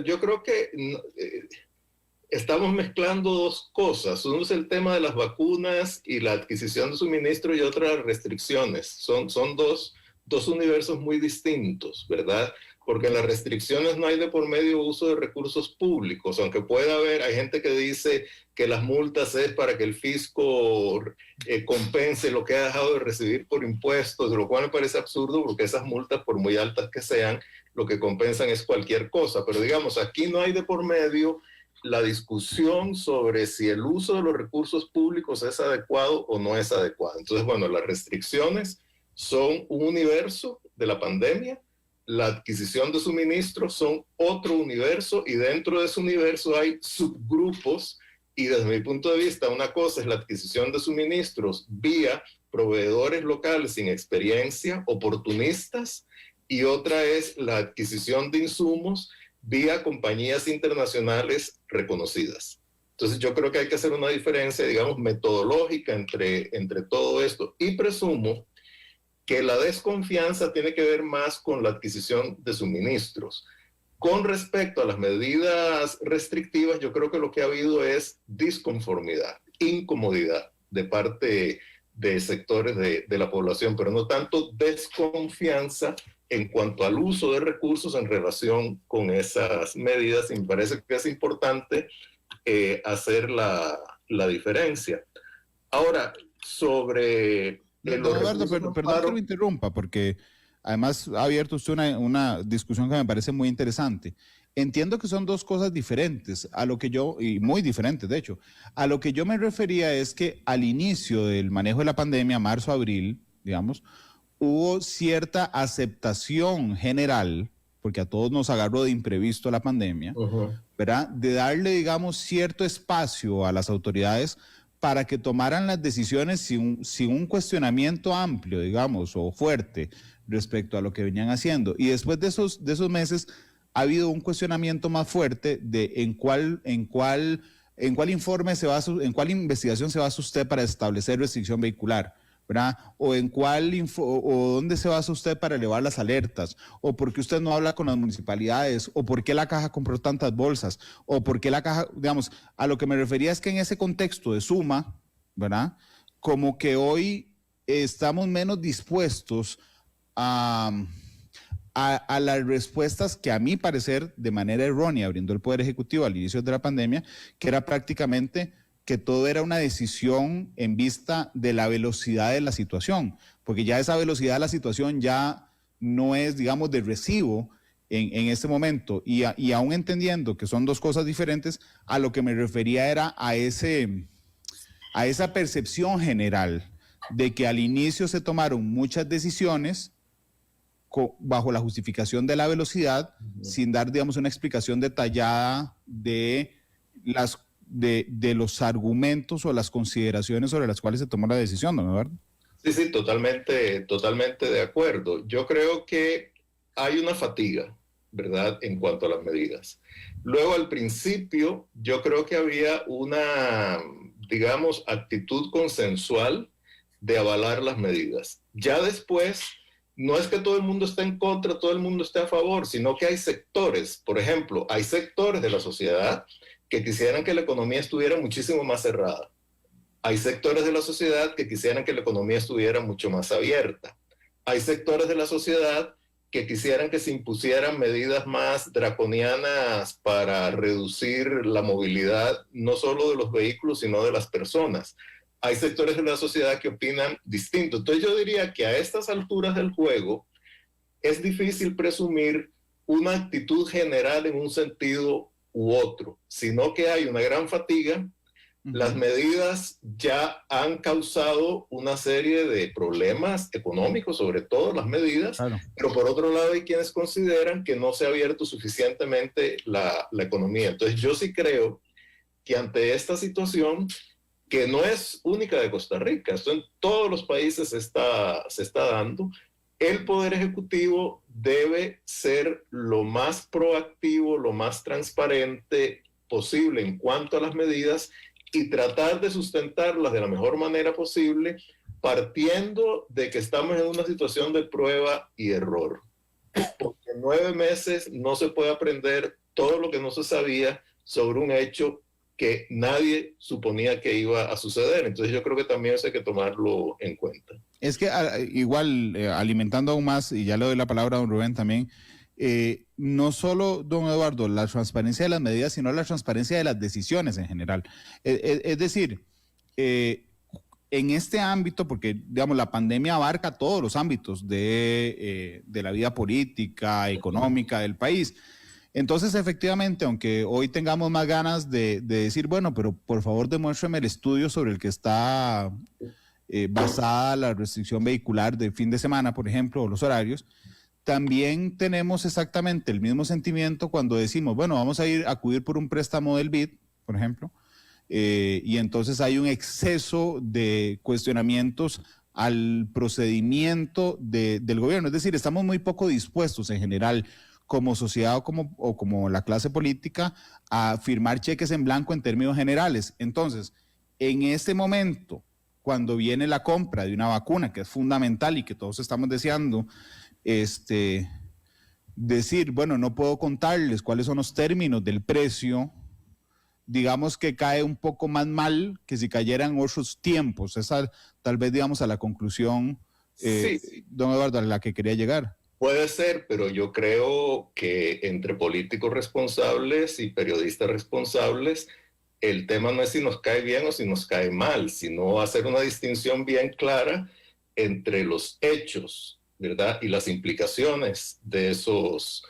Yo creo que estamos mezclando dos cosas. Uno es el tema de las vacunas y la adquisición de suministro y otras restricciones. Son dos universos muy distintos, ¿verdad? Porque en las restricciones no hay de por medio uso de recursos públicos, aunque pueda haber, hay gente que dice que las multas es para que el fisco compense lo que ha dejado de recibir por impuestos, lo cual me parece absurdo porque esas multas, por muy altas que sean, lo que compensan es cualquier cosa. Pero digamos, aquí no hay de por medio la discusión sobre si el uso de los recursos públicos es adecuado o no es adecuado. Entonces, bueno, las restricciones son un universo de la pandemia, la adquisición de suministros son otro universo y dentro de ese universo hay subgrupos y desde mi punto de vista una cosa es la adquisición de suministros vía proveedores locales sin experiencia, oportunistas, y otra es la adquisición de insumos vía compañías internacionales reconocidas. Entonces yo creo que hay que hacer una diferencia, digamos, metodológica entre todo esto y presumo que la desconfianza tiene que ver más con la adquisición de suministros. Con respecto a las medidas restrictivas, yo creo que lo que ha habido es disconformidad, incomodidad de parte de sectores de la población, pero no tanto desconfianza en cuanto al uso de recursos en relación con esas medidas, y me parece que es importante hacer la diferencia. Ahora, sobre Don Eduardo, perdón que lo interrumpa, porque además ha abierto usted una discusión que me parece muy interesante. Entiendo que son dos cosas diferentes, y muy diferentes de hecho. A lo que yo me refería es que al inicio del manejo de la pandemia, marzo-abril, digamos, hubo cierta aceptación general, porque a todos nos agarró de imprevisto la pandemia, ¿verdad? De darle, digamos, cierto espacio a las autoridades para que tomaran las decisiones sin un cuestionamiento amplio, digamos, o fuerte respecto a lo que venían haciendo. Y después de esos meses ha habido un cuestionamiento más fuerte de en cuál informe se basa, en cuál investigación se basa usted para establecer restricción vehicular, ¿verdad? O o dónde se basa usted para elevar las alertas, o por qué usted no habla con las municipalidades, o por qué la caja compró tantas bolsas, o por qué la caja, digamos, a lo que me refería es que en ese contexto de suma, ¿verdad? Como que hoy estamos menos dispuestos a las respuestas que a mi parecer de manera errónea brindó el Poder Ejecutivo al inicio de la pandemia, que era prácticamente que todo era una decisión en vista de la velocidad de la situación, porque ya esa velocidad de la situación ya no es, digamos, de recibo en este momento, y aún entendiendo que son dos cosas diferentes, a lo que me refería era a esa percepción general de que al inicio se tomaron muchas decisiones bajo la justificación de la velocidad, sin dar, digamos, una explicación detallada de los argumentos o las consideraciones sobre las cuales se tomó la decisión, ¿no, Eduardo? Sí, totalmente de acuerdo. Yo creo que hay una fatiga, ¿verdad?, en cuanto a las medidas. Luego, al principio, yo creo que había una, digamos, actitud consensual de avalar las medidas. Ya después, no es que todo el mundo esté en contra, todo el mundo esté a favor, sino que hay sectores, por ejemplo, hay sectores de la sociedad que quisieran que la economía estuviera muchísimo más cerrada. Hay sectores de la sociedad que quisieran que la economía estuviera mucho más abierta. Hay sectores de la sociedad que quisieran que se impusieran medidas más draconianas para reducir la movilidad, no solo de los vehículos, sino de las personas. Hay sectores de la sociedad que opinan distinto. Entonces yo diría que a estas alturas del juego es difícil presumir una actitud general en un sentido u otro, sino que hay una gran fatiga. Las medidas ya han causado una serie de problemas económicos, sobre todo las medidas, claro. Pero por otro lado hay quienes consideran que no se ha abierto suficientemente la economía. Entonces yo sí creo que ante esta situación, que no es única de Costa Rica, esto en todos los países se está dando, el Poder Ejecutivo debe ser lo más proactivo, lo más transparente posible en cuanto a las medidas y tratar de sustentarlas de la mejor manera posible, partiendo de que estamos en una situación de prueba y error. Porque en 9 meses no se puede aprender todo lo que no se sabía sobre un hecho que nadie suponía que iba a suceder. Entonces yo creo que también eso hay que tomarlo en cuenta. Es que igual, alimentando aún más, y ya le doy la palabra a don Rubén también, no solo, don Eduardo, la transparencia de las medidas, sino la transparencia de las decisiones en general. Es decir, en este ámbito, porque digamos la pandemia abarca todos los ámbitos de la vida política, económica del país. Entonces, efectivamente, aunque hoy tengamos más ganas de decir, bueno, pero por favor demuéstrame el estudio sobre el que está basada la restricción vehicular de fin de semana, por ejemplo, o los horarios, también tenemos exactamente el mismo sentimiento cuando decimos, bueno, vamos a acudir por un préstamo del BID, por ejemplo, y entonces hay un exceso de cuestionamientos al procedimiento del gobierno. Es decir, estamos muy poco dispuestos en general como sociedad o como la clase política a firmar cheques en blanco en términos generales. Entonces, en este momento, cuando viene la compra de una vacuna, que es fundamental y que todos estamos deseando, decir, bueno, no puedo contarles cuáles son los términos del precio, digamos que cae un poco más mal que si cayeran otros tiempos. Esa tal vez, digamos, a la conclusión, sí, don Eduardo, a la que quería llegar. Puede ser, pero yo creo que entre políticos responsables y periodistas responsables, el tema no es si nos cae bien o si nos cae mal, sino hacer una distinción bien clara entre los hechos, ¿verdad? Y las implicaciones de esos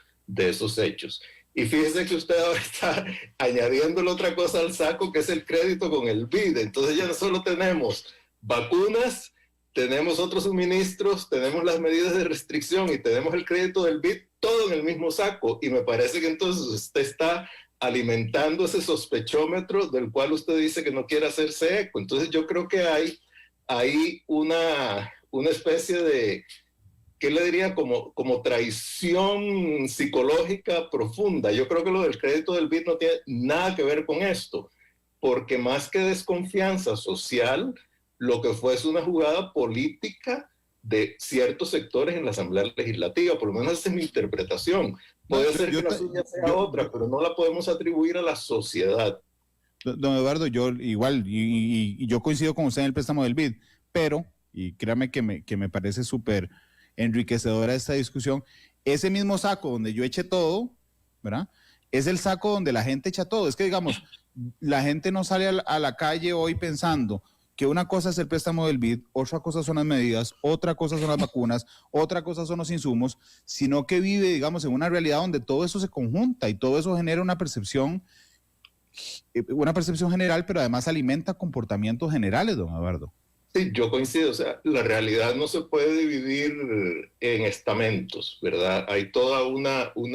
hechos. Y fíjese que usted ahora está añadiéndole otra cosa al saco, que es el crédito con el BID. Entonces ya no solo tenemos vacunas, tenemos otros suministros, tenemos las medidas de restricción y tenemos el crédito del BID, todo en el mismo saco. Y me parece que entonces usted está alimentando ese sospechómetro del cual usted dice que no quiere hacerse eco. Entonces yo creo que hay una especie de, ¿qué le diría? Como traición psicológica profunda. Yo creo que lo del crédito del BID no tiene nada que ver con esto, porque más que desconfianza social, lo que fue es una jugada política de ciertos sectores en la Asamblea Legislativa, por lo menos esa es mi interpretación. Puede ser que la suya sea otra, pero no la podemos atribuir a la sociedad. Don Eduardo, yo igual, y yo coincido con usted en el préstamo del BID, pero, y créame que me parece súper enriquecedora esta discusión, ese mismo saco donde yo eché todo, ¿verdad? Es el saco donde la gente echa todo. Es que, digamos, la gente no sale a la calle hoy pensando que una cosa es el préstamo del BID, otra cosa son las medidas, otra cosa son las vacunas, otra cosa son los insumos, sino que vive, digamos, en una realidad donde todo eso se conjunta y todo eso genera una percepción general, pero además alimenta comportamientos generales, don Eduardo. Sí, yo coincido, o sea, la realidad no se puede dividir en estamentos, ¿verdad? Hay toda un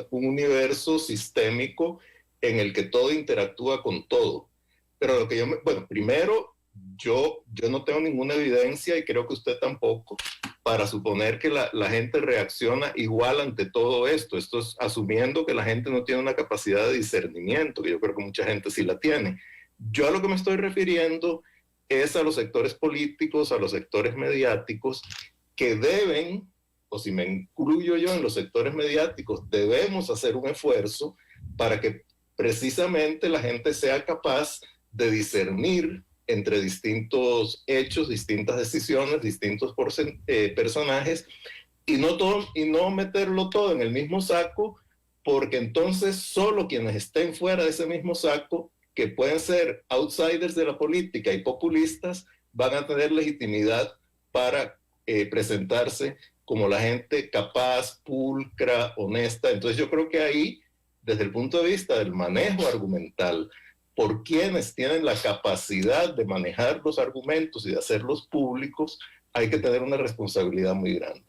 universo sistémico en el que todo interactúa con todo. Pero lo que bueno, primero, yo no tengo ninguna evidencia y creo que usted tampoco, para suponer que la gente reacciona igual ante todo esto. Esto es asumiendo que la gente no tiene una capacidad de discernimiento, que yo creo que mucha gente sí la tiene. Yo a lo que me estoy refiriendo es a los sectores políticos, a los sectores mediáticos, que deben, o si me incluyo yo en los sectores mediáticos, debemos hacer un esfuerzo para que precisamente la gente sea capaz de discernir entre distintos hechos, distintas decisiones, distintos personajes, y no meterlo todo en el mismo saco, porque entonces solo quienes estén fuera de ese mismo saco, que pueden ser outsiders de la política y populistas, van a tener legitimidad para presentarse como la gente capaz, pulcra, honesta. Entonces yo creo que ahí, desde el punto de vista del manejo argumental, por quienes tienen la capacidad de manejar los argumentos y de hacerlos públicos, hay que tener una responsabilidad muy grande.